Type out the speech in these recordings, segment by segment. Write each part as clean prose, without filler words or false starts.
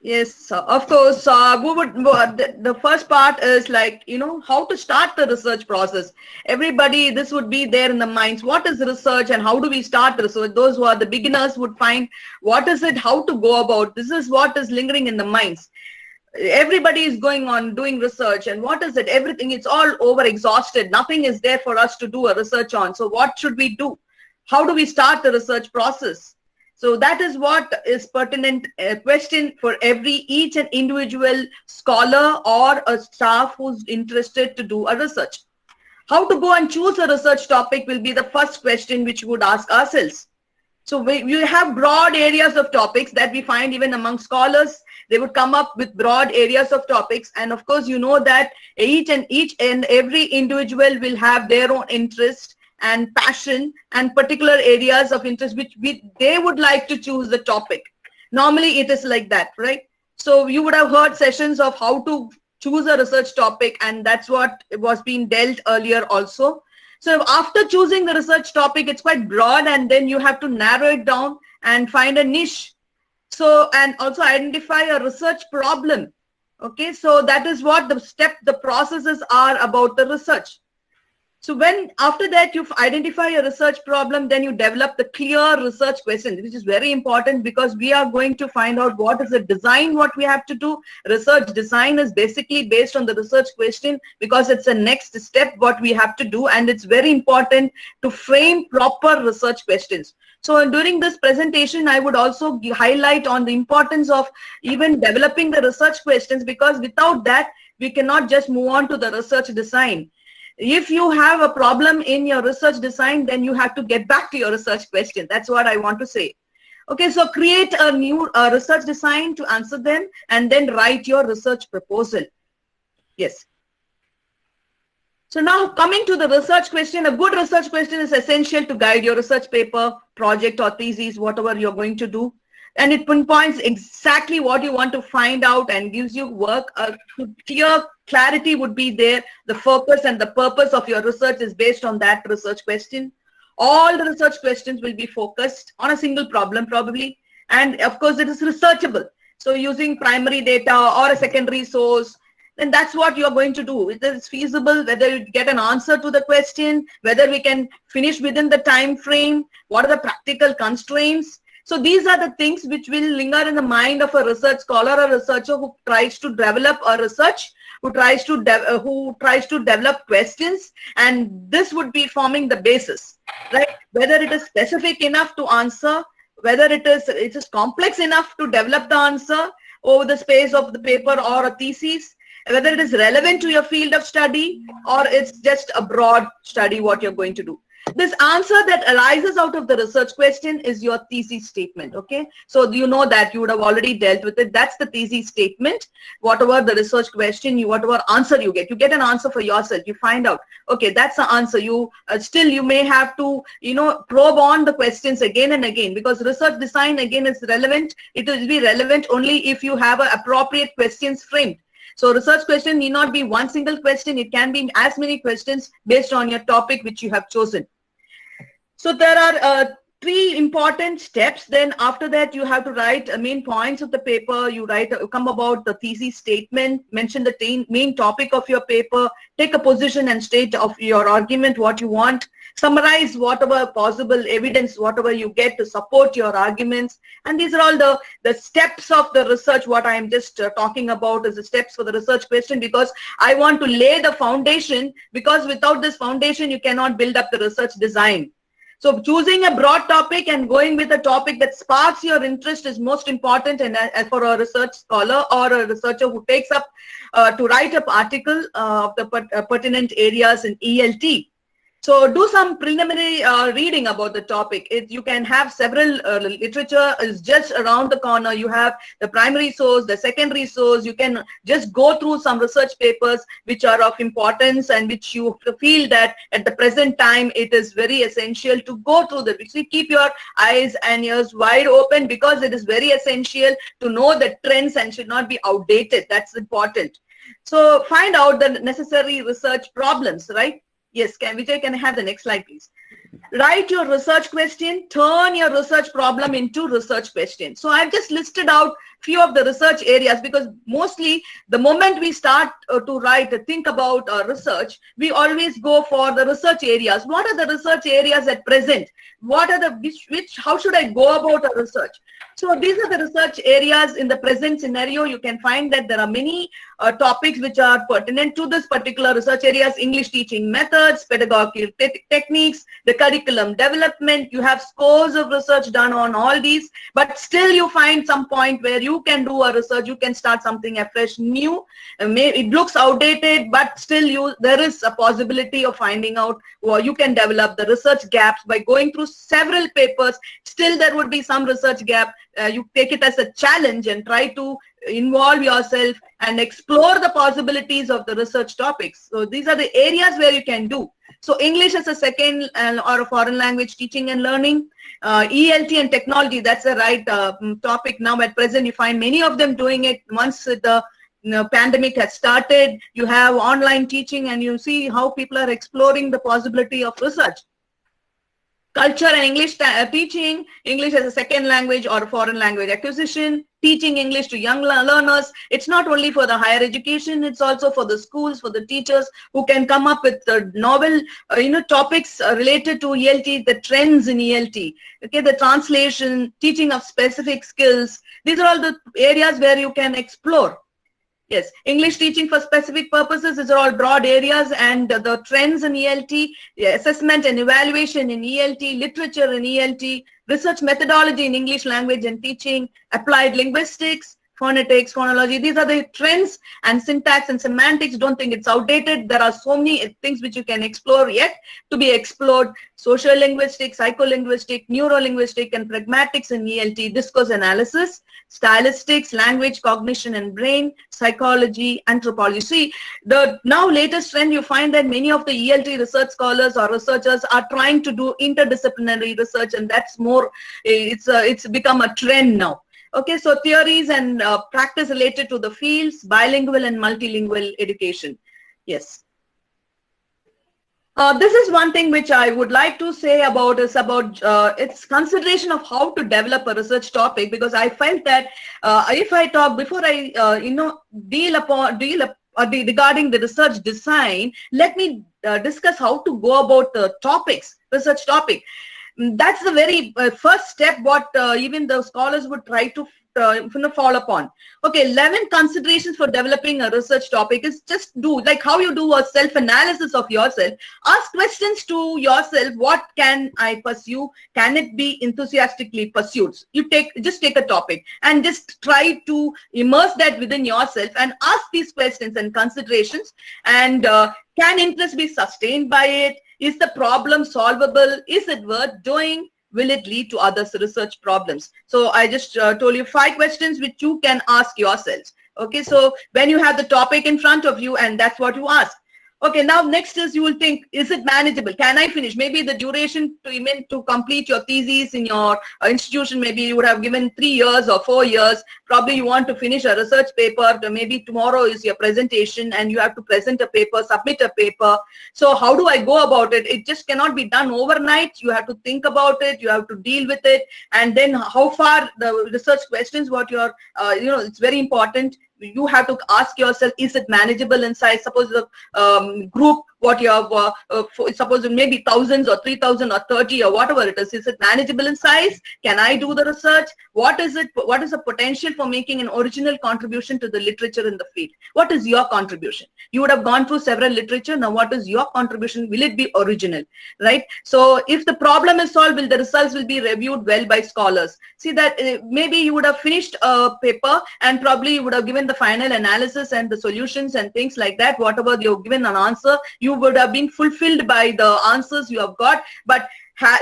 Yes, of course. The first part is like, how to start the research process. Everybody, this would be there in the minds. What is research and how do we start research? Those who are the beginners would find what is it, how to go about. This is what is lingering in the minds. Everybody is going on doing research, and what is it? Everything, it's all over exhausted. Nothing is there for us to do a research on. So what should we do? How do we start the research process? So that is what is pertinent question for each and individual scholar or a staff who's interested to do a research. How to go and choose a research topic will be the first question which we would ask ourselves. So we have broad areas of topics that we find even among scholars. They would come up with broad areas of topics, and of course you know that each and every individual will have their own interest and passion and particular areas of interest which they would like to choose the topic. Normally it is like that, right? So you would have heard sessions of how to choose a research topic, and that's what was being dealt earlier also. So after choosing the research topic, it's quite broad, and then you have to narrow it down and find a niche. So, and also identify a research problem. Okay, so that is what the processes are about the research. So when after that you identify a research problem, then you develop the clear research question, which is very important because we are going to find out what is the design, what we have to do. Research design is basically based on the research question because it's the next step what we have to do, and it's very important to frame proper research questions. So during this presentation, I would also highlight on the importance of even developing the research questions, because without that, we cannot just move on to the research design. If you have a problem in your research design, then you have to get back to your research question. That's what I want to say. Okay, so create a new research design to answer them, and then write your research proposal. Yes. So now coming to the research question, a good research question is essential to guide your research paper, project or thesis, whatever you're going to do. And it pinpoints exactly what you want to find out and gives you work. Clear clarity would be there. The focus and the purpose of your research is based on that research question. All the research questions will be focused on a single problem probably. And of course it is researchable. So using primary data or a secondary source, then that's what you're going to do. Whether it's feasible, whether you get an answer to the question, whether we can finish within the time frame, what are the practical constraints. So these are the things which will linger in the mind of a research scholar or researcher who tries to develop a research, who tries to develop questions, and this would be forming the basis, right? Whether it is specific enough to answer, whether it is complex enough to develop the answer over the space of the paper or a thesis, whether it is relevant to your field of study or it's just a broad study what you're going to do. This answer that arises out of the research question is your thesis statement, okay? So you know that you would have already dealt with it. That's the thesis statement. Whatever the research question, whatever answer you get an answer for yourself. You find out, okay, that's the answer. You still you may have to, probe on the questions again and again, because research design again is relevant. It will be relevant only if you have appropriate questions framed. So research question need not be one single question. It can be as many questions based on your topic which you have chosen. So there are 3 important steps. Then after that, you have to write main points of the paper. You come about the thesis statement, mention the main topic of your paper, take a position and state of your argument, what you want, summarize whatever possible evidence, whatever you get to support your arguments. And these are all the steps of the research. What I am just talking about is the steps for the research question, because I want to lay the foundation, because without this foundation, you cannot build up the research design. So choosing a broad topic and going with a topic that sparks your interest is most important, and for a research scholar or a researcher who takes up to write an article of the pertinent areas in ELT. So do some preliminary reading about the topic. You can have several literature is just around the corner. You have the primary source, the secondary source. You can just go through some research papers which are of importance and which you feel that at the present time it is very essential to go through them. So keep your eyes and ears wide open, because it is very essential to know the trends and should not be outdated. That's important. So find out the necessary research problems, right? Yes, Vijay, can I have the next slide, please? Write your research question, turn your research problem into research question. So I've just listed out few of the research areas, because mostly the moment we start to think about research, we always go for the research areas. What are the research areas at present? What are the, how should I go about a research? So these are the research areas in the present scenario. You can find that there are many topics which are pertinent to this particular research areas: English teaching methods, pedagogical techniques, the curriculum development. You have scores of research done on all these, but still you find some point where you can do a research, you can start something afresh, new. It looks outdated, but still there is a possibility of finding out, or you can develop the research gaps by going through several papers. Still there would be some research gap. You take it as a challenge and try to involve yourself and explore the possibilities of the research topics. So these are the areas where you can do. So English as a second or a foreign language teaching and learning, ELT and technology, that's the right topic now at present. You find many of them doing it. Once the pandemic has started, you have online teaching, and you see how people are exploring the possibility of research. Culture and English teaching, English as a second language or foreign language acquisition, teaching English to young learners. It's not only for the higher education, it's also for the schools, for the teachers who can come up with the novel topics related to ELT, the trends in ELT, okay, the translation, teaching of specific skills. These are all the areas where you can explore. Yes, English teaching for specific purposes, these are all broad areas, and the trends in ELT, assessment and evaluation in ELT, literature in ELT, research methodology in English language and teaching, applied linguistics, phonetics, phonology. These are the trends, and syntax and semantics. Don't think it's outdated. There are so many things which you can explore yet to be explored. Social linguistics, psycholinguistic, neurolinguistic, and pragmatics in ELT, discourse analysis, stylistics, language, cognition and brain, psychology, anthropology. See, the now latest trend, you find that many of the ELT research scholars or researchers are trying to do interdisciplinary research, and that's more, it's become a trend now. Okay, so theories and practice related to the fields, bilingual and multilingual education. Yes. This is one thing which I would like to say about its consideration of how to develop a research topic, because I felt that if I talk before I regarding the research design, let me discuss how to go about the topics, research topic. That's the very first step what even the scholars would try to fall upon. Okay, 11 considerations for developing a research topic is just do like how you do a self-analysis of yourself. Ask questions to yourself: what can I pursue? Can it be enthusiastically pursued? You just take a topic and just try to immerse that within yourself and ask these questions and considerations. And can interest be sustained by it? Is the problem solvable? Is it worth doing? Will it lead to other research problems? So I just told you 5 questions which you can ask yourselves. Okay, so when you have the topic in front of you, and that's what you ask. Okay, now next is you will think, is it manageable? Can I finish? Maybe the duration to complete your thesis in your institution, maybe you would have given 3 years or 4 years. Probably you want to finish a research paper. Maybe tomorrow is your presentation and you have to present a paper, submit a paper. So how do I go about it? It just cannot be done overnight. You have to think about it. You have to deal with it. And then how far the research questions, what you're, it's very important. You have to ask yourself, is it manageable in size? Suppose the group, what you have, suppose maybe thousands or 3,000 or 30 or whatever it is it manageable in size? Can I do the research? What is it? What is the potential for making an original contribution to the literature in the field? What is your contribution? You would have gone through several literature. Now, what is your contribution? Will it be original, right? So if the problem is solved, the results will be reviewed well by scholars. See that maybe you would have finished a paper and probably you would have given the final analysis and the solutions and things like that. Whatever you've given an answer, you would have been fulfilled by the answers you have got, but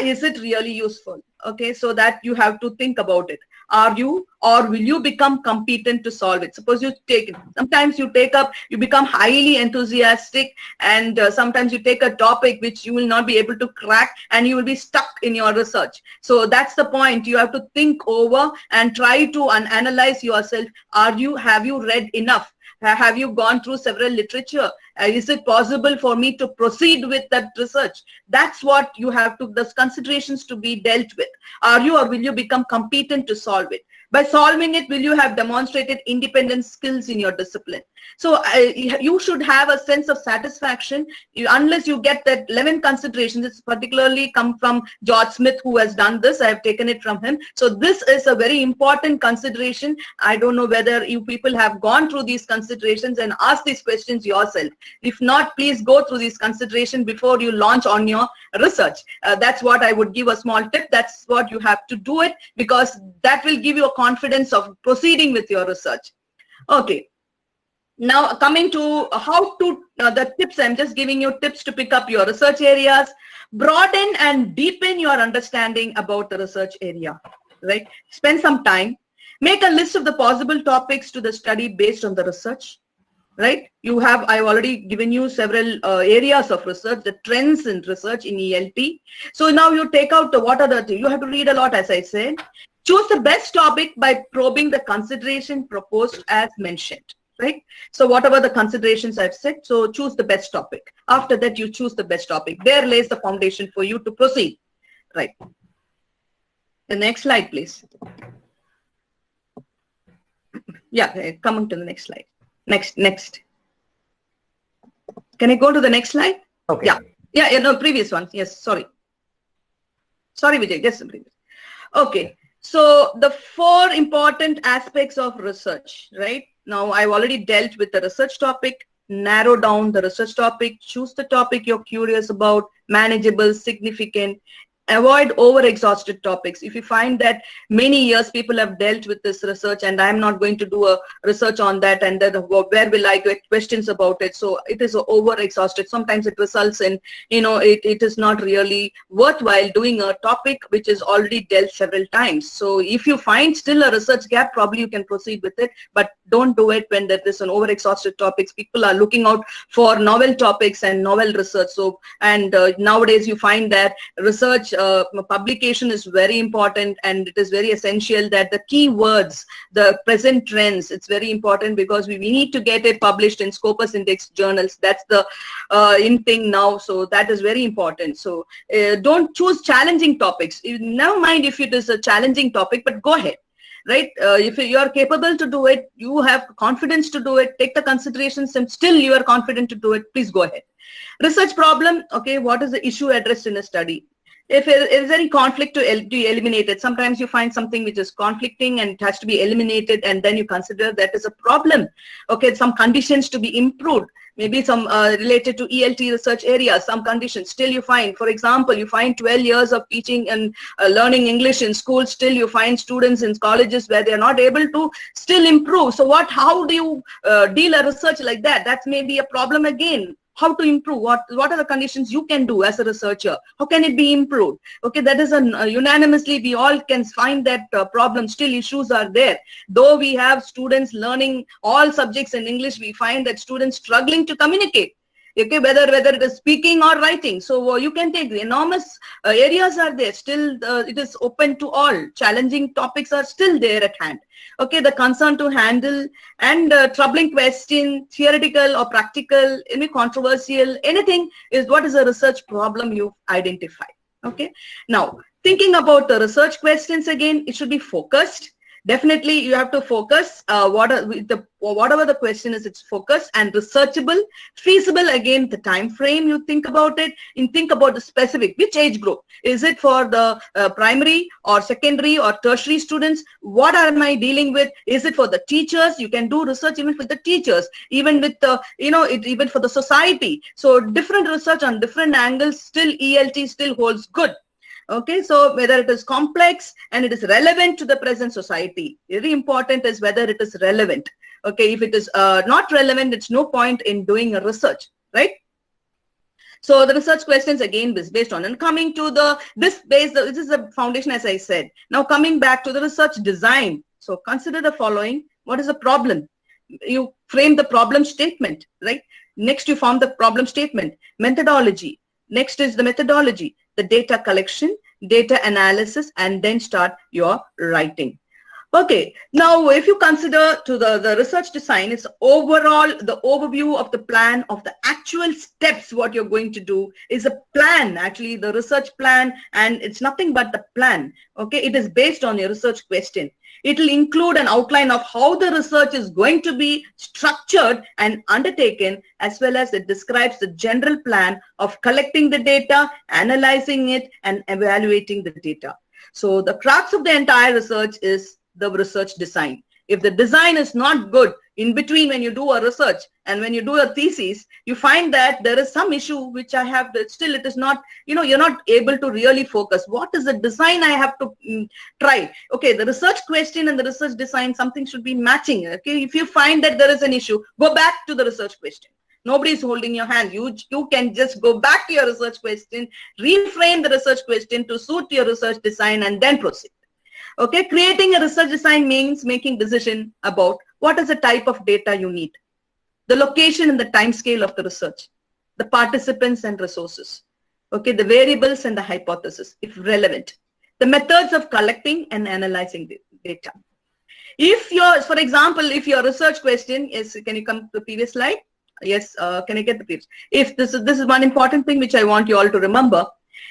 is it really useful? Okay, so that you have to think about it. Are you, or will you become competent to solve it? Suppose you take it. Sometimes you become highly enthusiastic, and sometimes you take a topic which you will not be able to crack and you will be stuck in your research. So that's the point. You have to think over and try to analyze yourself. Have you read enough? Have you gone through several literature? Is it possible for me to proceed with that research? That's what you have to, those considerations to be dealt with. Are you, or will you become competent to solve it? By solving it, will you have demonstrated independent skills in your discipline? So you should have a sense of satisfaction unless you get that 11 considerations. It's particularly come from George Smith, who has done this. I have taken it from him. So this is a very important consideration. I don't know whether you people have gone through these considerations and asked these questions yourself. If not, please go through these considerations before you launch on your research. That's what I would give a small tip. That's what you have to do it, because that will give you a confidence of proceeding with your research. Okay. Now coming to how to, the tips, I'm just giving you tips to pick up your research areas. Broaden and deepen your understanding about the research area, right? Spend some time. Make a list of the possible topics to the study based on the research, right? I've already given you several areas of research, the trends in research in ELT. So now you take out you have to read a lot, as I said. Choose the best topic by probing the consideration proposed as mentioned. Right? So whatever the considerations I've said, so choose the best topic. After that, you choose the best topic. There lays the foundation for you to proceed. Right. The next slide, please. Yeah, coming to the next slide. Next. Can I go to the next slide? Okay. Yeah, no, previous one. Yes, sorry, Vijay, just the previous. Okay. So the 4 important aspects of research, right? Now, I've already dealt with the research topic. Narrow down the research topic. Choose the topic you're curious about, manageable, significant. Avoid over-exhausted topics. If you find that many years people have dealt with this research and I'm not going to do a research on that, and then where will I get questions about it? So it is over-exhausted. Sometimes it results in, it is not really worthwhile doing a topic which is already dealt several times. So if you find still a research gap, probably you can proceed with it, but don't do it when there is an over-exhausted topics. People are looking out for novel topics and novel research. So, and nowadays you find that research publication is very important, and it is very essential that the keywords, the present trends, it's very important, because we need to get it published in Scopus Index journals. That's the in thing now. So that is very important. So don't choose challenging topics. Never mind if it is a challenging topic, but go ahead. Right? If you are capable to do it, you have confidence to do it, take the considerations and still you are confident to do it, please go ahead. Research problem. Okay, what is the issue addressed in a study? If there is any conflict, to eliminate it. Sometimes you find something which is conflicting and it has to be eliminated, and then you consider that is a problem. Okay, some conditions to be improved. Maybe some related to ELT research areas, some conditions. Still you find, for example, you find 12 years of teaching and learning English in school. Still you find students in colleges where they are not able to still improve. So how do you deal a research like that? That's maybe a problem again. How to improve? What are the conditions you can do as a researcher? How can it be improved? Okay, that is unanimously we all can find that problem. Still issues are there. Though we have students learning all subjects in English, we find that students struggling to communicate. Okay, whether it is speaking or writing. So you can take the enormous areas are there. Still it is open to all. Challenging topics are still there at hand. Okay, the concern to handle and troubling question, theoretical or practical, any controversial, anything is what is a research problem you identify. Okay, now thinking about the research questions again, it should be focused. Definitely you have to focus whatever the question is, it's focused and researchable, feasible. Again, the time frame you think about it, and think about the specific, which age group. Is it for the primary or secondary or tertiary students? What am I dealing with? Is it for the teachers? You can do research even for the teachers, even with the, even for the society. So different research on different angles, still ELT still holds good. Okay, so whether it is complex and it is relevant to the present society. Very important is whether it is relevant. Okay, if it is not relevant, it's no point in doing a research, right? So the research questions again is based on, and coming to this is the foundation, as I said. Now coming back to the research design. So consider the following. What is the problem? You frame the problem statement, right? Next you form the problem statement. Methodology. Next is the methodology, the data collection, data analysis, and then start your writing. Okay, now if you consider to the research design, it's overall the overview of the plan of the actual steps what you're going to do is a plan, actually the research plan, and it's nothing but the plan. Okay, it is based on your research question. It will include an outline of how the research is going to be structured and undertaken, as well as it describes the general plan of collecting the data, analyzing it, and evaluating the data. So the crux of the entire research is the research design. If the design is not good in between when you do a research and when you do a thesis, you find that there is some issue which I have to, still it is not, you're not able to really focus. What is the design I have to try? Okay, the research question and the research design, something should be matching. Okay, if you find that there is an issue, go back to the research question. Nobody is holding your hand. You can just go back to your research question, reframe the research question to suit your research design, and then proceed. Okay, creating a research design means making decision about what is the type of data you need, the location and the time scale of the research, the participants and resources, okay, the variables and the hypothesis, if relevant, the methods of collecting and analyzing the data. If for example, if your research question is, can you come to the previous slide? Yes, can I get the previous? If this is one important thing which I want you all to remember.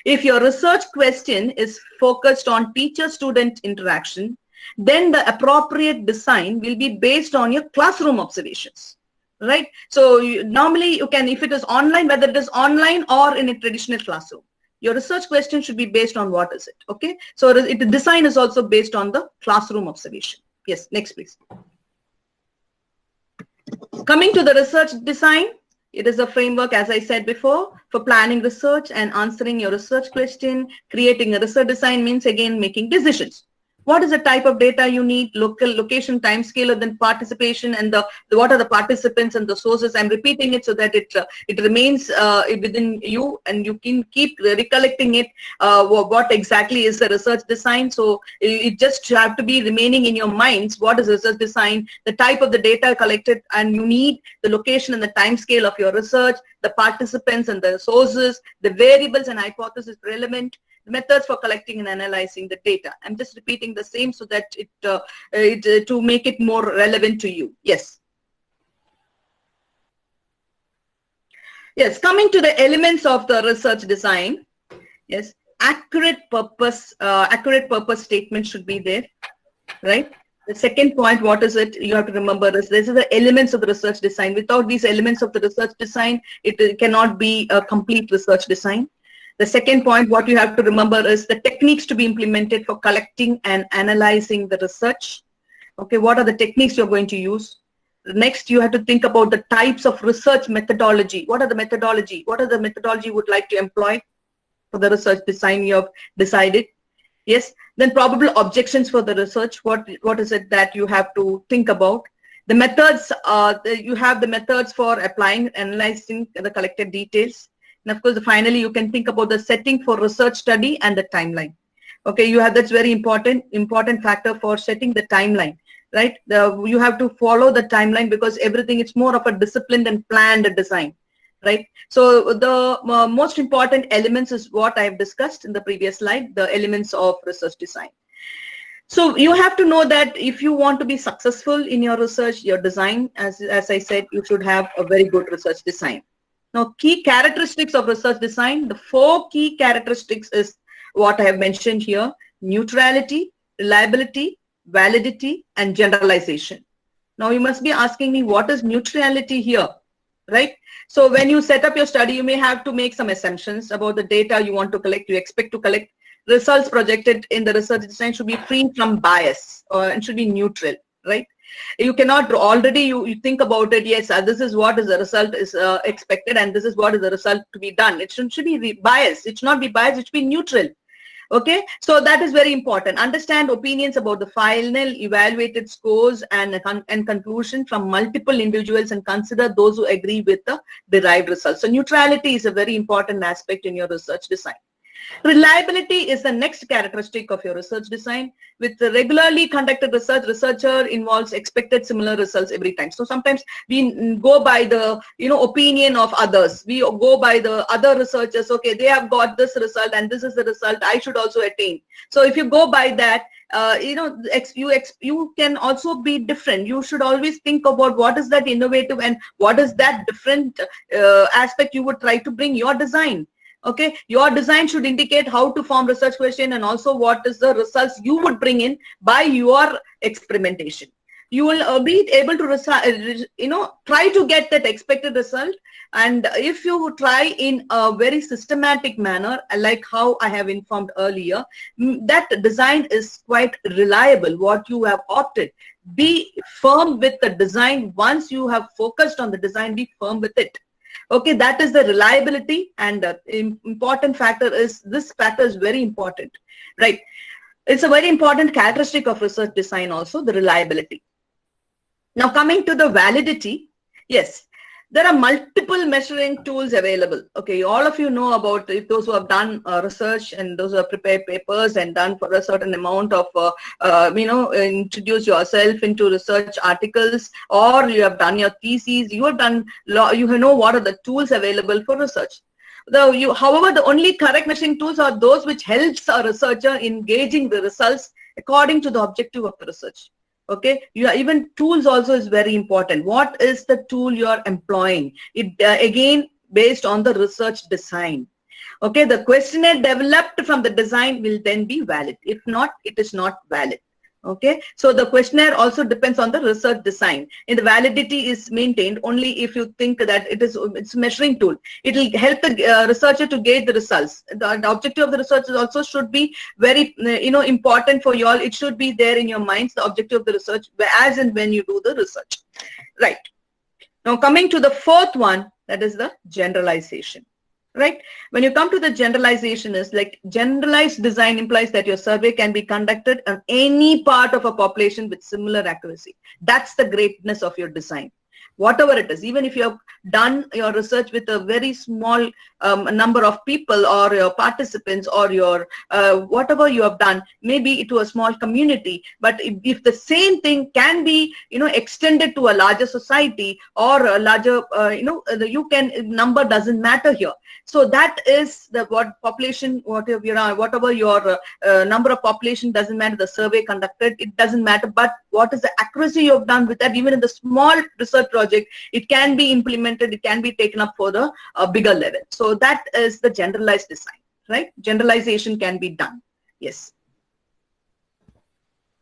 If your research question is focused on teacher-student interaction, then the appropriate design will be based on your classroom observations, right? So normally you can, if it is online, whether it is online or in a traditional classroom, your research question should be based on what is it, okay? So the design is also based on the classroom observation. Yes, next please. Coming to the research design, it is a framework, as I said before, for planning research and answering your research question. Creating a research design means, again, making decisions. What is the type of data you need, location, time scale of the participation, and what are the participants and the sources. I'm repeating it so that it remains within you and you can keep recollecting it, what exactly is the research design. So it just have to be remaining in your minds. What is research design, the type of the data collected and you need, the location and the time scale of your research, the participants and the sources, the variables and hypothesis relevant, methods for collecting and analyzing the data. I'm just repeating the same so that to make it more relevant to you. Yes. Yes, coming to the elements of the research design. Yes, accurate purpose statement should be there, right? The second point, what is it? You have to remember is this is the elements of the research design. Without these elements of the research design, it cannot be a complete research design. The second point, what you have to remember is the techniques to be implemented for collecting and analyzing the research. Okay, what are the techniques you're going to use? Next, you have to think about the types of research methodology. What are the methodology? What are the methodology you would like to employ for the research design you have decided? Yes, then probable objections for the research. What is it that you have to think about? The methods, you have the methods for applying, analyzing the collected details. And of course, finally, you can think about the setting for research study and the timeline. Okay, that's very important factor for setting the timeline, right? You have to follow the timeline because everything, it's more of a disciplined and planned design, right? So the most important elements is what I have discussed in the previous slide, the elements of research design. So you have to know that if you want to be successful in your research, your design, as I said, you should have a very good research design. Now, key characteristics of research design, the 4 key characteristics is what I have mentioned here: neutrality, reliability, validity, and generalization. Now, you must be asking me, what is neutrality here, right? So when you set up your study, you may have to make some assumptions about the data you want to collect, you expect to collect. Results projected in the research design should be free from bias and should be neutral, right? You cannot already you think about it. Yes, this is what is the result is expected, and this is what is the result to be done. It should be biased. It should not be biased. It should be neutral. Okay, so that is very important. Understand opinions about the final evaluated scores and conclusion from multiple individuals, and consider those who agree with the derived results. So neutrality is a very important aspect in your research design. Reliability is the next characteristic of your research design. With the regularly conducted research, researcher involves expected similar results every time. So sometimes we go by the opinion of others. We go by the other researchers. Okay, they have got this result and this is the result I should also attain. So if you go by that, you can also be different. You should always think about what is that innovative and what is that different aspect you would try to bring your design. Okay, your design should indicate how to form research question and also what is the results you would bring in by your experimentation. You will be able to try to get that expected result, and if you try in a very systematic manner, like how I have informed earlier, that design is quite reliable. What you have opted, be firm with the design. Once you have focused on the design, be firm with it. Okay, that is the reliability, and the important factor is, this factor is very important, right? It's a very important characteristic of research design also, the reliability. Now coming to the validity, yes, there are multiple measuring tools available. Okay, all of you know about those who have done research and those who have prepared papers and done for a certain amount of, introduce yourself into research articles, or you have done your theses, you have done, you know what are the tools available for research. However, the only correct measuring tools are those which helps a researcher in gauging the results according to the objective of the research. Okay, even tools also is very important. What is the tool you are employing? It again based on the research design. Okay, the questionnaire developed from the design will then be valid. If not, it is not valid. Okay, so the questionnaire also depends on the research design, and the validity is maintained only if you think that it's a measuring tool. It will help the researcher to gauge the results. The objective of the research also should be very important for you all. It should be there in your minds, the objective of the research, as and when you do the research. Right, now coming to the fourth one, that is the generalization. Right, when you come to the generalization, is like generalized design implies that your survey can be conducted on any part of a population with similar accuracy. That's the greatness of your design. Whatever it is, even if you have done your research with a very small number of people or your participants, or your whatever you have done, maybe to a small community, but if the same thing can be extended to a larger society or a larger number doesn't matter here. So that is the population, whatever your number of population, doesn't matter, the survey conducted, it doesn't matter, but what is the accuracy you have done with that. Even in the small research project, it can be implemented, it can be taken up for the bigger level. So that is the generalized design, right? Generalization can be done. Yes.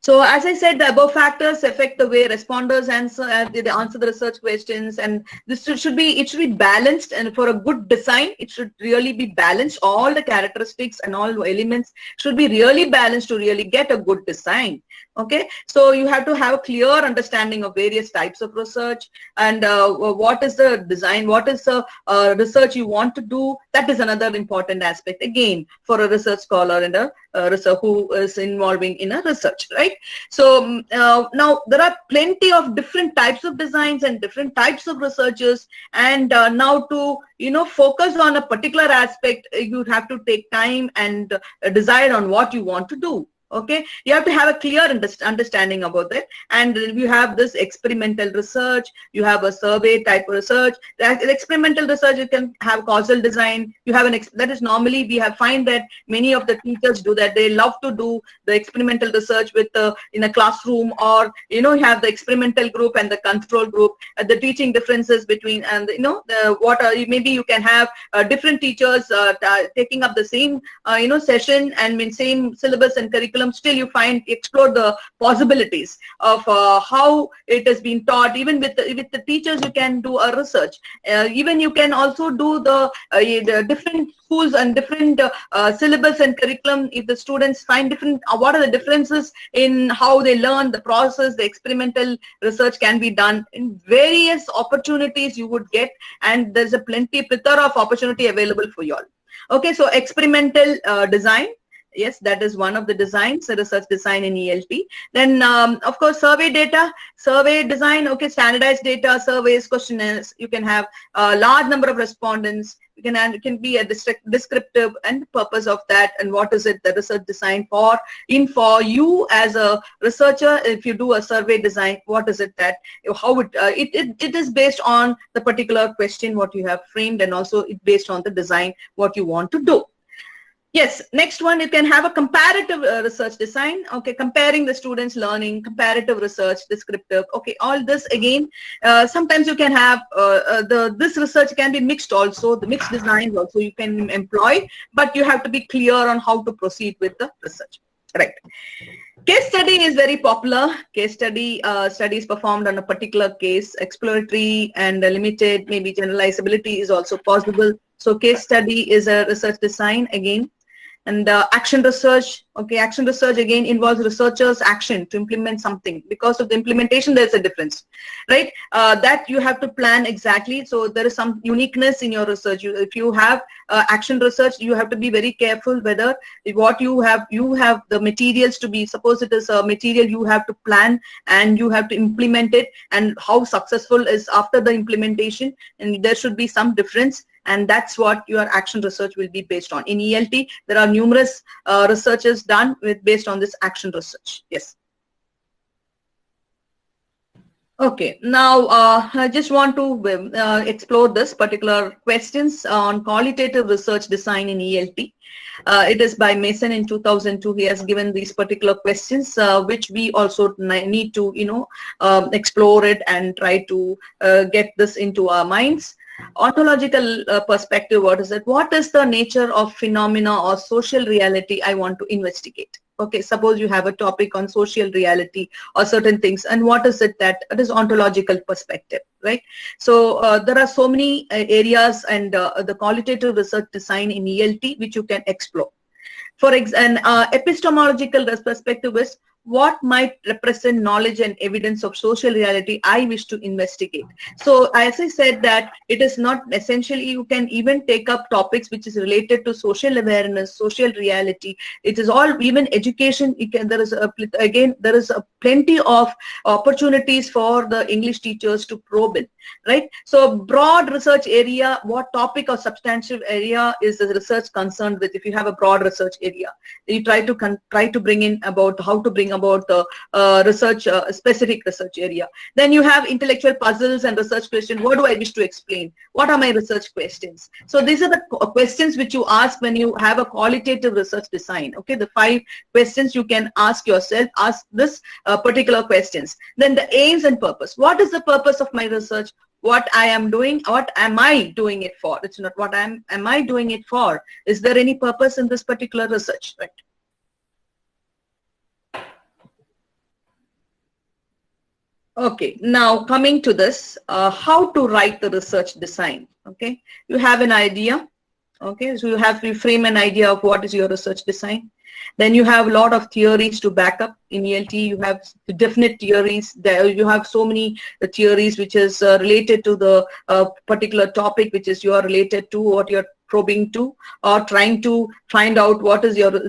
So as I said, the above factors affect the way responders answer the research questions, and this should be balanced. And for a good design, it should really be balanced. All the characteristics and all elements should be really balanced to really get a good design. Okay, so you have to have a clear understanding of various types of research, and what is the design, what is the research you want to do. That is another important aspect again for a research scholar and a researcher who is involving in a research, right? So now there are plenty of different types of designs and different types of researchers, and now to focus on a particular aspect, you have to take time and decide on what you want to do. Okay, you have to have a clear understanding about that. And you have this experimental research, you have a survey type of research. The experimental research, you can have causal design. You have that is normally we have find that many of the teachers do that. They love to do the experimental research with in a classroom, or you have the experimental group and the control group. The teaching differences between, and maybe you can have different teachers taking up the same session and same syllabus and curriculum. Still you explore the possibilities of how it has been taught. Even with the teachers, you can do a research. Even you can also do the different schools and different syllabus and curriculum. If the students find different, what are the differences in how they learn, the process, the experimental research can be done in various opportunities you would get, and there's a plethora of opportunity available for you all. Okay, so experimental design. Yes, that is one of the designs, research design in ELT. Then, of course, survey data, survey design. Okay, standardized data, surveys, questionnaires. You can have a large number of respondents, You can add, it can be a descriptive and purpose of that, and what is it the research design for you as a researcher. If you do a survey design, what is it that how it is based on the particular question what you have framed, and also it based on the design what you want to do. Yes, next one, you can have a comparative research design. Okay, comparing the students' learning, comparative research, descriptive. Okay, all this again, sometimes you can have this research can be mixed also, the mixed designs also you can employ, but you have to be clear on how to proceed with the research. Right. Case study is very popular. Case study studies performed on a particular case, exploratory and limited, maybe generalizability is also possible. So case study is a research design again. And action research, okay, action research again involves researchers' action to implement something. Because of the implementation, there's a difference, right? That you have to plan exactly. So there is some uniqueness in your research. If you have action research, you have to be very careful whether what you have the materials to be, suppose it is a material you have to plan and you have to implement it, and how successful is after the implementation, and there should be some difference. And that's what your action research will be based on. In ELT, there are numerous researches done based on this action research. Yes. Okay, now I just want to explore this particular questions on qualitative research design in ELT. It is by Mason in 2002. He has given these particular questions, which we also need to, explore it and try to get this into our minds. Ontological perspective, what is it? What is the nature of phenomena or social reality I want to investigate? Okay, suppose you have a topic on social reality or certain things, and what is it that it is ontological perspective, right? So there are so many areas and the qualitative research design in ELT which you can explore. For example, epistemological perspective is what might represent knowledge and evidence of social reality I wish to investigate. So as I said that it is not essentially, you can even take up topics which is related to social awareness, social reality. It is all, even education, there is plenty of opportunities for the English teachers to probe in, right? So broad research area, what topic or substantive area is the research concerned with? If you have a broad research area, you try to bring in about how to bring about the research, specific research area. Then you have intellectual puzzles and research questions. What do I wish to explain? What are my research questions? So these are the questions which you ask when you have a qualitative research design. Okay, the 5 questions you can ask yourself, ask this particular questions. Then the aims and purpose. What is the purpose of my research? What I am doing, what am I doing it for? It's not what am I doing it for? Is there any purpose in this particular research, right? Okay, now coming to this, how to write the research design. Okay, you have an idea. Okay, so you have to frame an idea of what is your research design. Then you have a lot of theories to back up. In ELT, you have definite theories. There you have so many theories which is related to the particular topic which is you are related to, what you're probing to, or trying to find out what is your,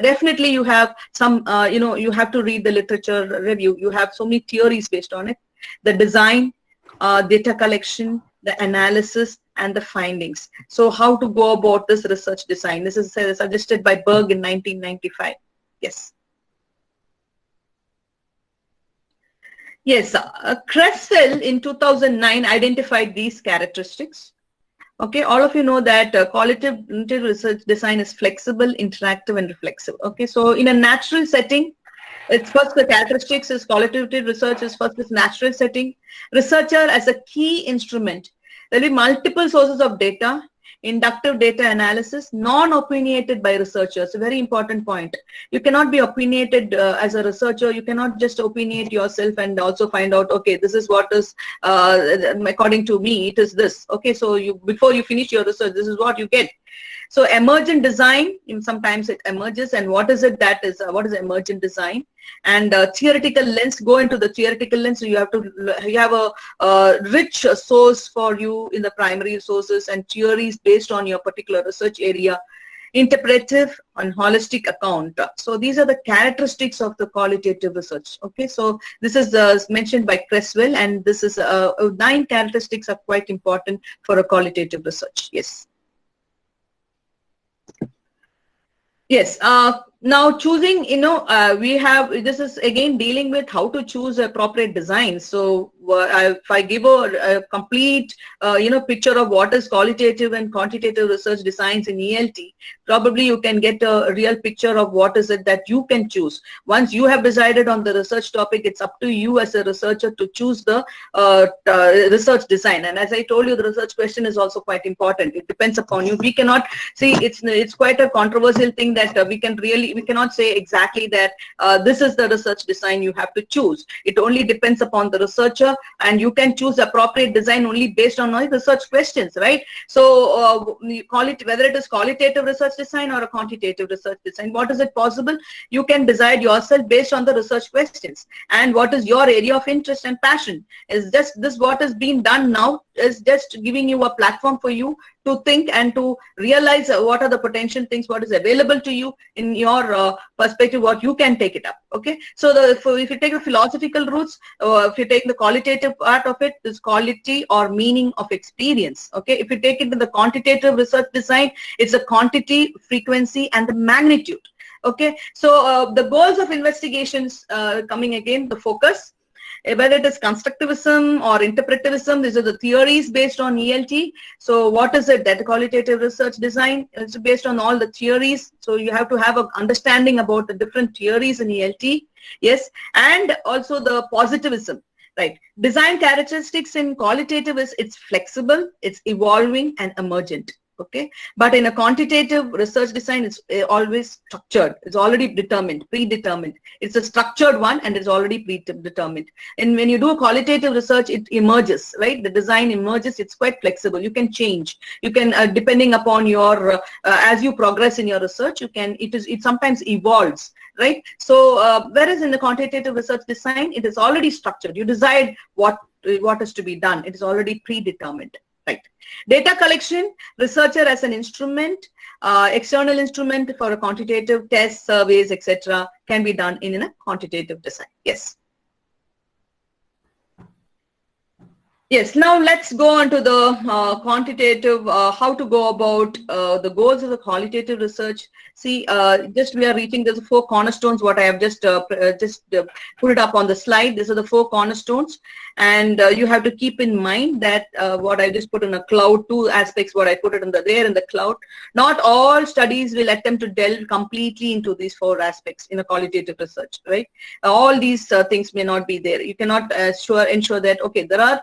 definitely you have some, you have to read the literature review. You have so many theories based on it. The design, data collection, the analysis, and the findings. So how to go about this research design? This is suggested by Berg in 1995. Yes. Yes, Cresswell in 2009 identified these characteristics. Okay, all of you know that qualitative research design is flexible, interactive, and reflexive. Okay, so in a natural setting, it's first the characteristics is qualitative research is first this natural setting. Researcher as a key instrument. There will be multiple sources of data, inductive data analysis, non-opinionated by researchers. A very important point. You cannot be opinionated as a researcher. You cannot just opinionate yourself and also find out, okay, this is what is, according to me, it is this. Okay, so before you finish your research, this is what you get. So emergent design, sometimes it emerges, and what is it that is, what is emergent design? And theoretical lens, go into the theoretical lens, so you have a rich source for you in the primary sources and theories based on your particular research area. interpretive and holistic account. So these are the characteristics of the qualitative research. Okay, so this is mentioned by Creswell, and this is 9 characteristics are quite important for a qualitative research. Yes. Yes. Now choosing, we have, this is again dealing with how to choose appropriate design. So if I give a complete, picture of what is qualitative and quantitative research designs in ELT, probably you can get a real picture of what is it that you can choose. Once you have decided on the research topic, it's up to you as a researcher to choose the research design. And as I told you, the research question is also quite important. It depends upon you. We cannot see, it's quite a controversial thing that we cannot say exactly that this is the research design you have to choose. It only depends upon the researcher, and you can choose appropriate design only based on all research questions, right? So you call it, whether it is qualitative research design or a quantitative research design, what is it possible? You can decide yourself based on the research questions and what is your area of interest and passion. Is just this what is being done now is just giving you a platform for you to think and to realize what are the potential things, what is available to you in your perspective, what you can take it up. Okay, so if you take the philosophical roots, if you take the qualitative part of it, is quality or meaning of experience. Okay, if you take it to the quantitative research design, it's the quantity, frequency, and the magnitude. Okay, so the goals of investigations, coming again, the focus. Whether it is constructivism or interpretivism, these are the theories based on ELT. So what is it that qualitative research design is based on all the theories. So you have to have an understanding about the different theories in ELT. Yes, and also the positivism. Right. Design characteristics in qualitative is it's flexible, it's evolving, and emergent. Okay, but in a quantitative research design, it's always structured. It's already determined, predetermined. It's a structured one, and it's already predetermined. And when you do a qualitative research, it emerges, right? The design emerges. It's quite flexible. You can change. You can, depending upon your, as you progress in your research, you can. It sometimes evolves, right? So whereas in the quantitative research design, it is already structured. You decide what is to be done. It is already predetermined. Right. Data collection, researcher as an instrument, external instrument for a quantitative tests, surveys, etc. can be done in a quantitative design. Yes. Yes, now let's go on to the quantitative, how to go about the goals of the qualitative research. See, just we are reaching, there's 4 cornerstones, what I have just put it up on the slide. These are the 4 cornerstones. And you have to keep in mind that what I just put in a cloud, 2 aspects, what I put it in there in the cloud. Not all studies will attempt to delve completely into these 4 aspects in a qualitative research, right? All these things may not be there. You cannot ensure that, okay, there are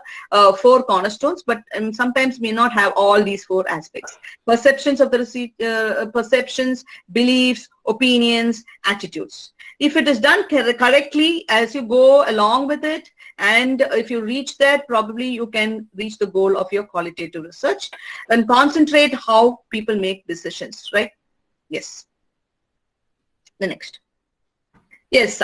4 cornerstones, but sometimes may not have all these 4 aspects. Perceptions of the perceptions, beliefs, opinions, attitudes. If it is done correctly as you go along with it, and if you reach that, probably you can reach the goal of your qualitative research and concentrate how people make decisions, right? Yes. The next. Yes,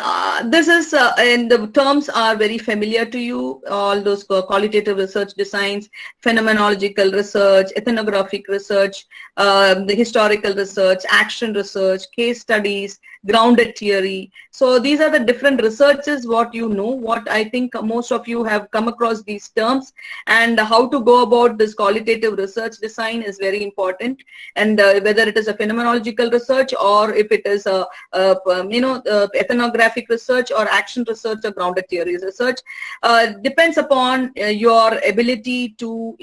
this is, and the terms are very familiar to you, all those qualitative research designs, phenomenological research, ethnographic research, the historical research, action research, case studies, grounded theory. So these are the different researches, what you know, what I think most of you have come across these terms, and how to go about this qualitative research design is very important. And whether it is a phenomenological research or if it is a ethnographic research or action research or grounded theory research, depends upon your ability to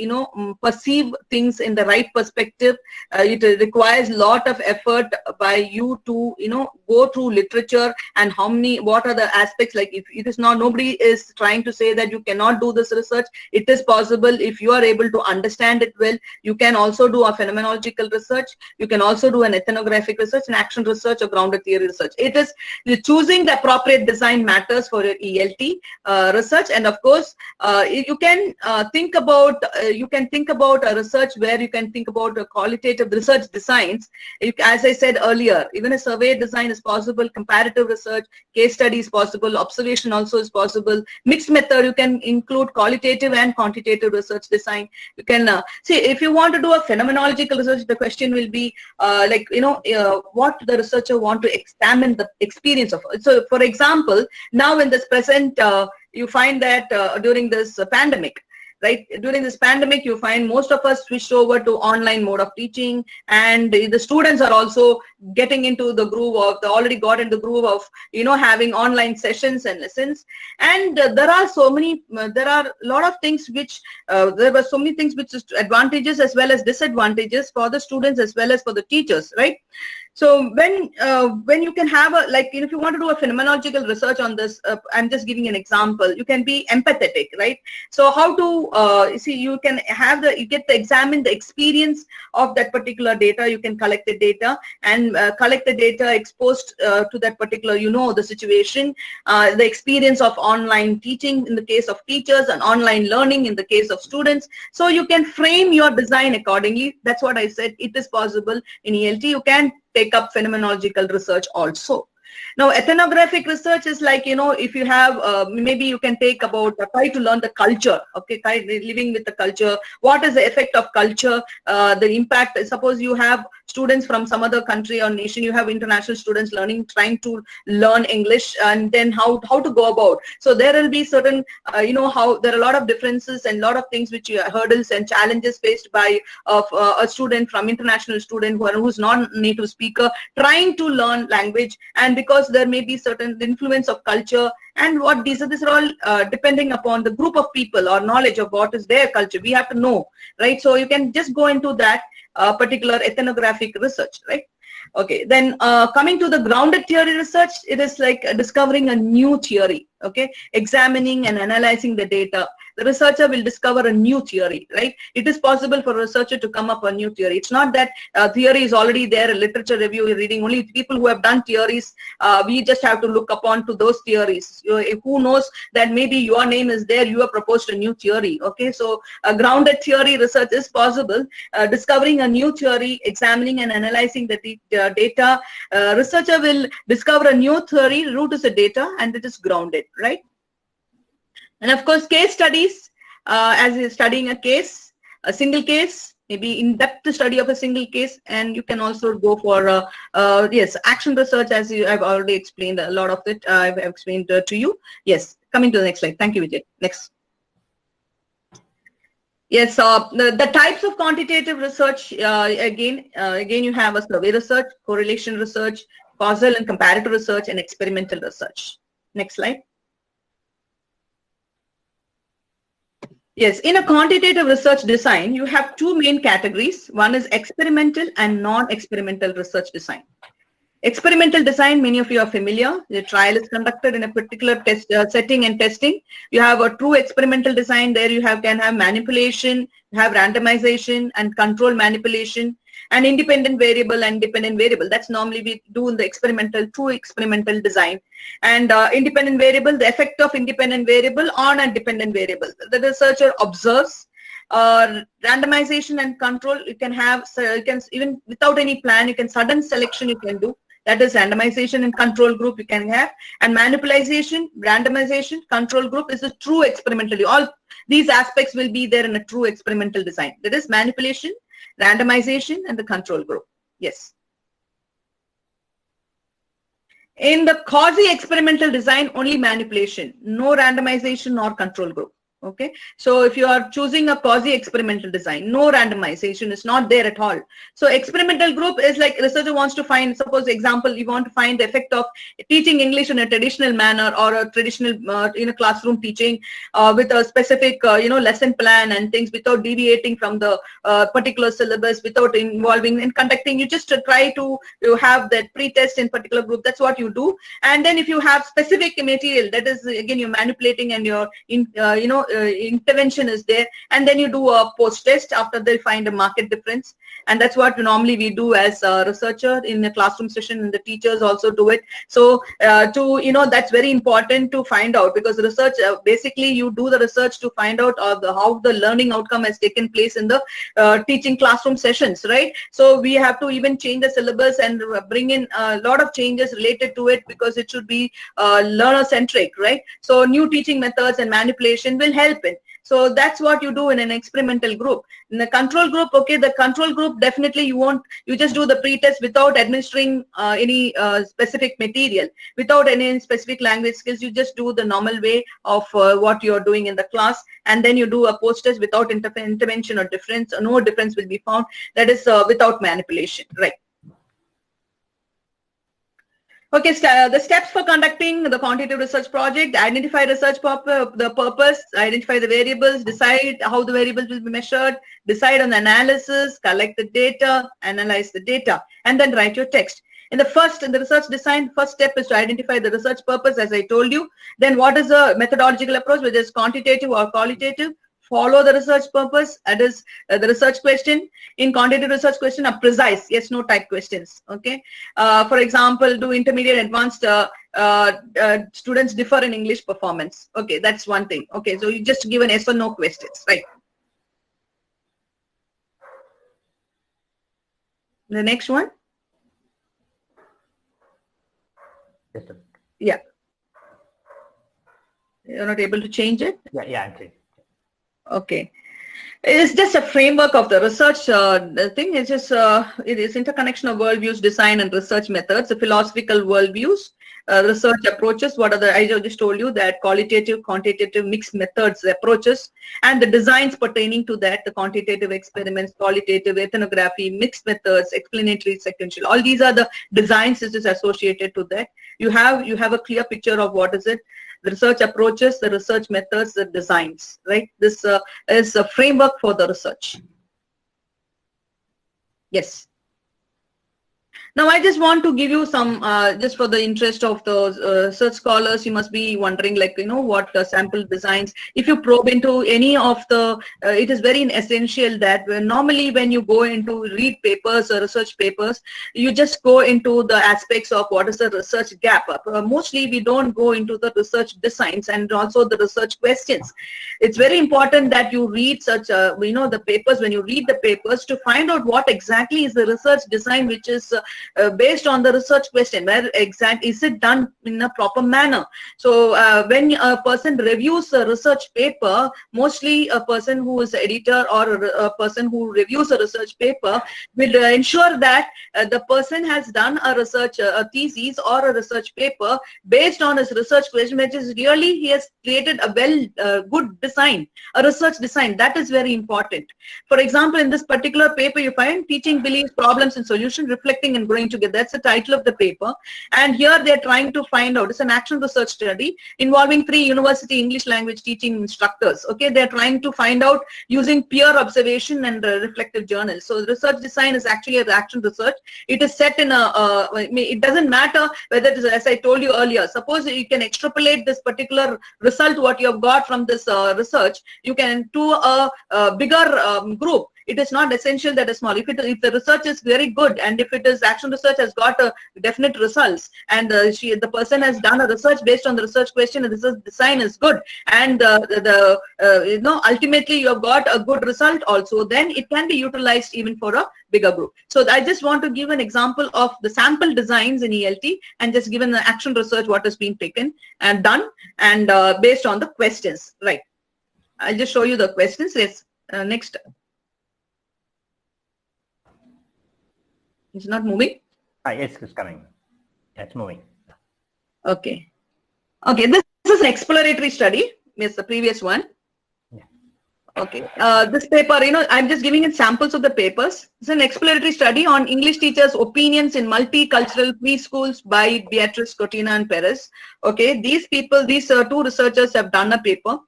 perceive things in the right perspective. It requires a lot of effort by you to go through literature and what are the aspects. Like, if it is not, nobody is trying to say that you cannot do this research. It is possible if you are able to understand it well. You can also do a phenomenological research. You can also do an ethnographic research, an action research, or grounded theory research. It is choosing the appropriate design matters for your ELT research. And of course, you can think about a research where you can think about a qualitative research designs. As I said earlier, even a survey design is is possible, comparative research, case study is possible, observation also is possible, mixed method, you can include qualitative and quantitative research design. You can see, if you want to do a phenomenological research, the question will be what the researcher want to examine the experience of. So for example, now in this present, you find that during this pandemic, right? During this pandemic, you find most of us switched over to online mode of teaching, and the students are also getting into the groove of, they already got in the groove of, having online sessions and lessons. And there are a lot of things which, there were so many things which is advantages as well as disadvantages for the students as well as for the teachers, right? So when you can have if you want to do a phenomenological research on this, I'm just giving an example. You can be empathetic, right? So how to you can have examine the experience of that particular data. You can collect the data and collect the data exposed to that particular, the situation, the experience of online teaching in the case of teachers and online learning in the case of students. So you can frame your design accordingly. That's what I said. It is possible in ELT. You can take up phenomenological research also. Now, ethnographic research is like, if you have, maybe you can take about, try to learn the culture, okay, living with the culture. What is the effect of culture, the impact? Suppose you have students from some other country or nation, you have international students trying to learn English, and then how to go about. So there will be certain, how there are a lot of differences and a lot of things which hurdles and challenges faced by a student from international student who's non-native speaker trying to learn language, and because there may be certain influence of culture and what these are all depending upon the group of people or knowledge of what is their culture. We have to know, right? So you can just go into that particular ethnographic research, right? Okay, then coming to the grounded theory research, it is like discovering a new theory, okay, examining and analyzing the data. The researcher will discover a new theory, right? It is possible for a researcher to come up with a new theory. It's not that theory is already there, a literature review, you're reading only people who have done theories. We just have to look upon to those theories. Who knows that maybe your name is there, you have proposed a new theory, okay? So a grounded theory research is possible. Discovering a new theory, examining and analyzing the data. Researcher will discover a new theory, root is the data, and it is grounded, right? And of course, case studies, as you're studying a case, a single case, maybe in-depth study of a single case, and you can also go for, yes, action research, as I've already explained a lot of it. I've explained to you. Yes, coming to the next slide. Thank you, Vijay. Next. Yes, the types of quantitative research, again, you have a survey research, correlation research, causal and comparative research, and experimental research. Next slide. Yes, in a quantitative research design, you have two main categories. One is experimental and non-experimental research design. Experimental design, many of you are familiar. The trial is conducted in a particular test setting and testing. You have a true experimental design. There you can have manipulation, you have randomization and control manipulation, and independent variable and dependent variable. That's normally we do in the true experimental design. And independent variable, the effect of independent variable on a dependent variable. The researcher observes. Randomization and control, you can have, even without any plan, you can sudden selection you can do. That is randomization and control group you can have. And manipulation, randomization, control group is a true experimental. All these aspects will be there in a true experimental design. That is manipulation, randomization, and the control group. Yes. In the quasi-experimental design, only manipulation, no randomization nor control group. Okay, so if you are choosing a quasi-experimental design, no randomization is not there at all. So experimental group is like researcher wants to find, suppose example, you want to find the effect of teaching English in a traditional manner or a traditional classroom teaching with a specific lesson plan and things without deviating from the particular syllabus, without involving in conducting. You just try to have that pre-test in particular group. That's what you do. And then if you have specific material, that is again you're manipulating and you're intervention is there, and then you do a post test after they find a market difference. and that's what normally we do as a researcher in a classroom session, and the teachers also do it. So that's very important to find out, because research, basically you do the research to find out how the learning outcome has taken place in the teaching classroom sessions, right? So we have to even change the syllabus and bring in a lot of changes related to it, because it should be learner centric, right? So new teaching methods and manipulation will help it. So that's what you do in an experimental group. In the control group, okay, the control group, definitely you just do the pre-test without administering any specific material, without any specific language skills. You just do the normal way of what you're doing in the class, and then you do a post-test without intervention or difference, or no difference will be found. That is without manipulation, right? Okay, the steps for conducting the quantitative research project: identify research the purpose, identify the variables, decide how the variables will be measured, decide on the analysis, collect the data, analyze the data, and then write your text. In the research design, first step is to identify the research purpose, as I told you. Then what is the methodological approach, whether it's quantitative or qualitative? Follow the research purpose, that is the research question. In quantitative research question are precise, yes, no type questions, okay? For example, do intermediate advanced students differ in English performance? Okay, that's one thing. Okay, so you just give an yes or no questions, right? The next one? Yeah. You're not able to change it? Yeah, I'm changing. Okay. It's just a framework of the research thing. It's just it is interconnection of worldviews, design, and research methods. The philosophical worldviews, research approaches. What are the? I just told you that qualitative, quantitative, mixed methods, approaches, and the designs pertaining to that. The quantitative experiments, qualitative, ethnography, mixed methods, explanatory, sequential. All these are the designs that is associated to that. You have a clear picture of what is it. The research approaches, the research methods, the designs, right? This is a framework for the research. Yes. Now, I just want to give you some, just for the interest of the research scholars, you must be wondering, like, what sample designs. If you probe into any of the, it is very essential that normally when you go into read papers or research papers, you just go into the aspects of what is the research gap. Mostly we don't go into the research designs and also the research questions. It's very important that you read such, the papers, when you read the papers, to find out what exactly is the research design, which is based on the research question, where exactly is it done in a proper manner. So when a person reviews a research paper, mostly a person who is an editor or a person who reviews a research paper will ensure that the person has done a research a thesis or a research paper based on his research question, which is really he has created a good design, a research design. That is very important. For example, in this particular paper, you find teaching beliefs, problems, and solution, reflecting and growing together. That's the title of the paper. And here they're trying to find out, it's an action research study involving 3 university English language teaching instructors. Okay, they're trying to find out using peer observation and reflective journals. So research design is actually an action research. It is set in it doesn't matter whether it is, as I told you earlier, suppose you can extrapolate this particular result, what you have got from this research, you can do a bigger group. It is not essential that is small. If the research is very good, and if it is action research has got definite results, and the person has done a research based on the research question, and the research design is good, and ultimately you have got a good result also, then it can be utilized even for a bigger group. So I just want to give an example of the sample designs in ELT, and just given the action research what has been taken and done, and based on the questions. Right. I'll just show you the questions. Yes. Next. It's not moving? Yes, it's coming. It's moving. Okay. Okay, this is an exploratory study. Yes, the previous one. Yeah. Okay. This paper, I'm just giving it samples of the papers. It's an exploratory study on English teachers' opinions in multicultural preschools by Beatrice, Cortina, and Perez. Okay, these 2 researchers have done a paper.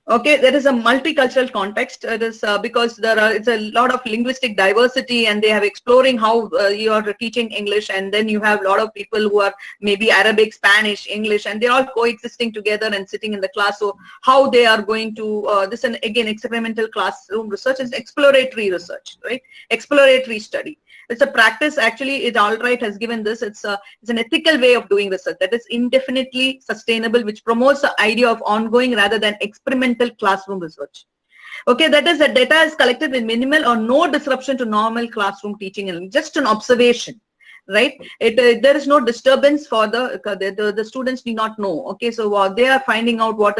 Okay, there is a multicultural context. It is because it's a lot of linguistic diversity, and they have exploring how you are teaching English, and then you have a lot of people who are maybe Arabic, Spanish, English, and they're all coexisting together and sitting in the class. So how they are going to this, and again, experimental classroom research is exploratory research, right? Exploratory study. It's a practice. Actually, it Albright has given this. It's an ethical way of doing research that is indefinitely sustainable, which promotes the idea of ongoing rather than experimental classroom research. Okay, that is, the data is collected with minimal or no disruption to normal classroom teaching, and just an observation, right? There is no disturbance for the students need not know. Okay, so they are finding out how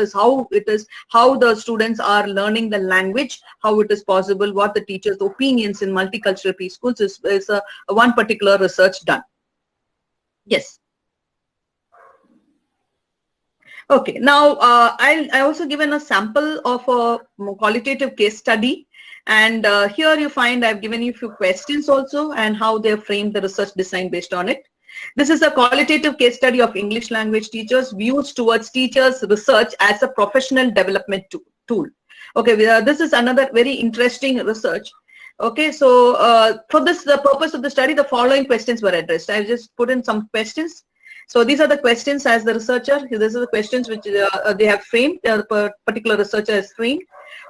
the students are learning the language, how it is possible, what the teachers' opinions in multicultural preschools is one particular research done. Yes. Okay, now I also given a sample of a qualitative case study, and here you find I've given you a few questions also and how they framed the research design based on it. This is a qualitative case study of English language teachers' views towards teachers' research as a professional development tool. Okay, this is another very interesting research. Okay, so for the purpose of the study, the following questions were addressed. I've just put in some questions. So these are the questions as the researcher. These are the questions which they have framed, the particular researcher has framed.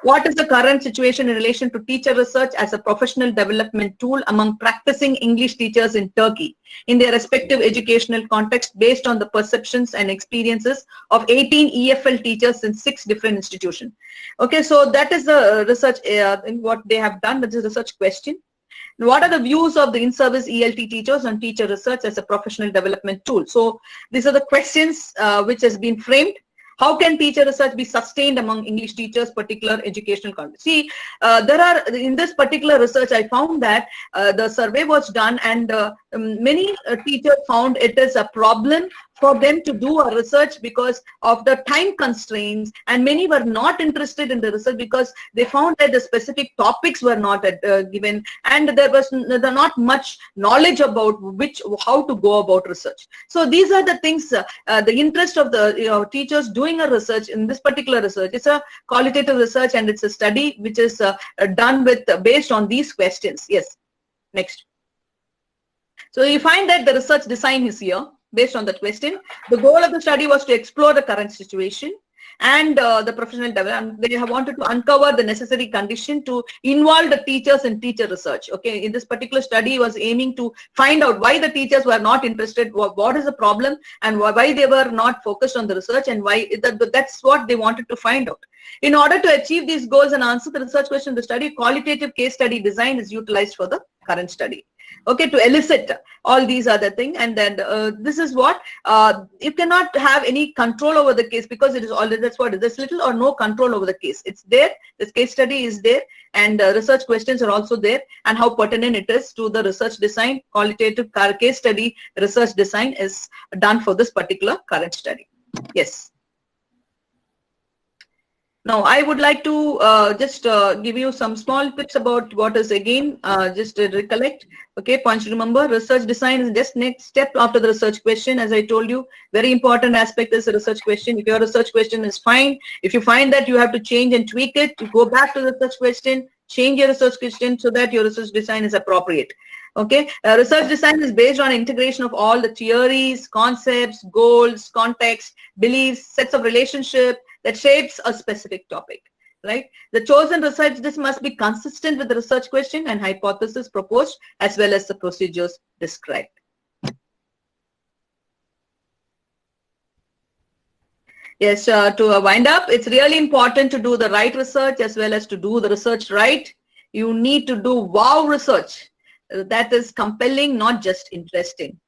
What is the current situation in relation to teacher research as a professional development tool among practicing English teachers in Turkey in their respective educational context based on the perceptions and experiences of 18 EFL teachers in 6 different institutions? Okay, so that is the research in what they have done. That is the research question. What are the views of the in-service ELT teachers on teacher research as a professional development tool? So these are the questions which has been framed. How can teacher research be sustained among English teachers, particular educational context? See, in this particular research, I found that the survey was done, and many teachers found it is a problem for them to do a research because of the time constraints, and many were not interested in the research because they found that the specific topics were not given, and there was not much knowledge about how to go about research. So these are the things, the interest of the teachers doing a research in this particular research. It's a qualitative research, and it's a study which is done based on these questions. Yes, next. So you find that the research design is here based on that question. The goal of the study was to explore the current situation and the professional development. They have wanted to uncover the necessary condition to involve the teachers in teacher research. Okay, in this particular study was aiming to find out why the teachers were not interested, what is the problem, and why they were not focused on the research, and why that's what they wanted to find out. In order to achieve these goals and answer the research question, the study qualitative case study design is utilized for the current study. Okay, to elicit all these other things, and then this is what you cannot have any control over the case because it is already, that's what it is. There's little or no control over the case. It's there, this case study is there, and research questions are also there, and how pertinent it is to the research design. Qualitative case study research design is done for this particular current study. Yes. Now, I would like to just give you some small tips about what is, again, just to recollect. Okay, points to remember. Research design is just next step after the research question. As I told you, very important aspect is the research question. If your research question is fine, if you find that you have to change and tweak it, you go back to the research question, change your research question so that your research design is appropriate. Okay, research design is based on integration of all the theories, concepts, goals, context, beliefs, sets of relationship that shapes a specific topic, right? The chosen research, this must be consistent with the research question and hypothesis proposed, as well as the procedures described. Yes, to wind up, it's really important to do the right research as well as to do the research right. You need to do wow research that is compelling, not just interesting.